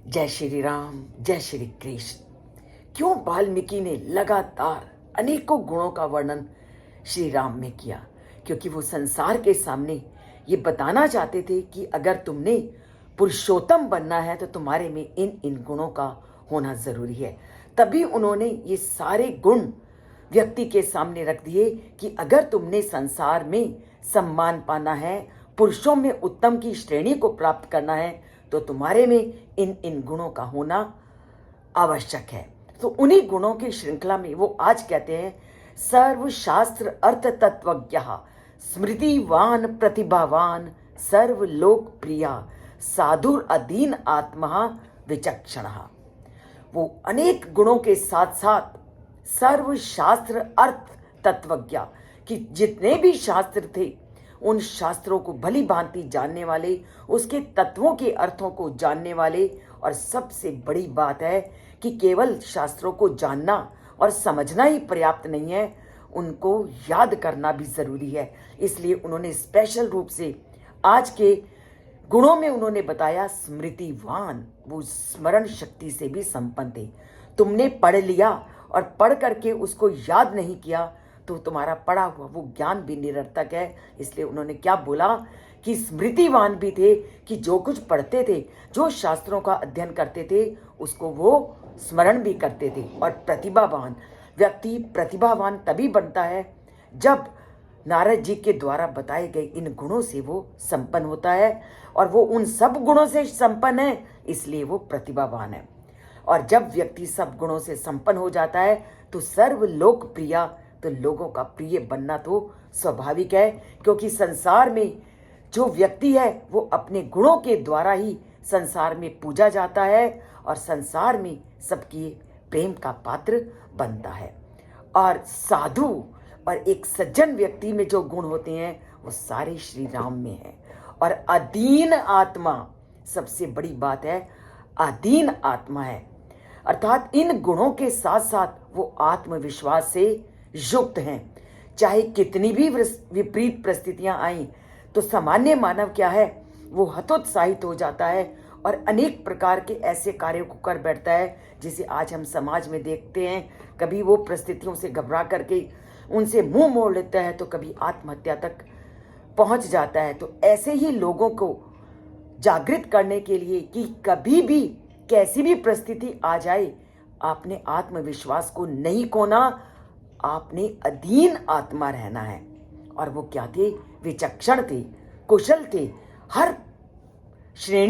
जय श्री राम, जय श्री कृष्ण। क्यों वाल्मीकि ने लगातार अनेकों गुणों का वर्णन श्री राम में किया? क्योंकि वो संसार के सामने ये बताना चाहते थे कि अगर तुमने पुरुषोत्तम बनना है तो तुम्हारे में इन इन गुणों का होना जरूरी है। तभी उन्होंने ये सारे गुण व्यक्ति के सामने रख दिए कि अगर तुमने संसार में सम्मान पाना है, पुरुषों में उत्तम की श्रेणी को प्राप्त करना है, तो तुम्हारे में इन इन गुणों का होना आवश्यक है। तो उन्हीं गुणों की श्रृंखला में वो आज कहते हैं, सर्वशास्त्र अर्थ तत्वज्ञ, स्मृतिवान प्रतिभावान, सर्वलोक प्रिया, साधुर अधीन आत्मा विचक्षण। वो अनेक गुणों के साथ साथ सर्वशास्त्र अर्थ तत्वज्ञ, कि जितने भी शास्त्र थे उन शास्त्रों को भली भांति जानने वाले, उसके तत्वों के अर्थों को जानने वाले, और सबसे बड़ी बात है कि केवल शास्त्रों को जानना और समझना ही पर्याप्त नहीं है, उनको याद करना भी जरूरी है। इसलिए उन्होंने स्पेशल रूप से आज के गुणों में उन्होंने बताया स्मृतिवान, वो स्मरण शक्ति से भी संपन्न थे। तुमने पढ़ लिया और पढ़ करके उसको याद नहीं किया तो तुम्हारा पढ़ा हुआ वो ज्ञान भी निरर्थक है। इसलिए उन्होंने क्या बोला कि स्मृतिवान भी थे, कि जो कुछ पढ़ते थे, जो शास्त्रों का अध्ययन करते थे, उसको वो स्मरण भी करते थे। और प्रतिभावान व्यक्ति प्रतिभावान तभी बनता है जब नारद जी के द्वारा बताए गए इन गुणों से वो संपन्न होता है, और वो उन सब गुणों से संपन्न है, इसलिए वो प्रतिभावान है। और जब व्यक्ति सब गुणों से संपन्न हो जाता है तो सर्वलोक प्रिया, तो लोगों का प्रिय बनना तो स्वाभाविक है, क्योंकि संसार में जो व्यक्ति है वो अपने गुणों के द्वारा ही संसार में पूजा जाता है और संसार में सबकी प्रेम का पात्र बनता है। और साधु और एक सज्जन व्यक्ति में जो गुण होते हैं वो सारे श्री राम में है। और अधीन आत्मा, सबसे बड़ी बात है, अधीन आत्मा है, अर्थात इन गुणों के साथ साथ वो आत्मविश्वास से युक्त हैं। चाहे कितनी भी विपरीत परिस्थितियां आई तो सामान्य मानव क्या है, वो हतोत्साहित हो जाता है और अनेक प्रकार के ऐसे कार्यों को कर बैठता है जिसे आज हम समाज में देखते हैं। कभी वो परिस्थितियों से घबरा करके उनसे मुंह मोड़ लेता है, तो कभी आत्महत्या तक पहुंच जाता है। तो ऐसे ही लोगों को जागृत करने के लिए कि कभी भी कैसी भी परिस्थिति आ जाए, आपने आत्मविश्वास को नहीं खोना, आपने अधीन आत्मा रहना है। और वो क्या थे? विचक्षण थे, कुशल थे, हर श्रेणी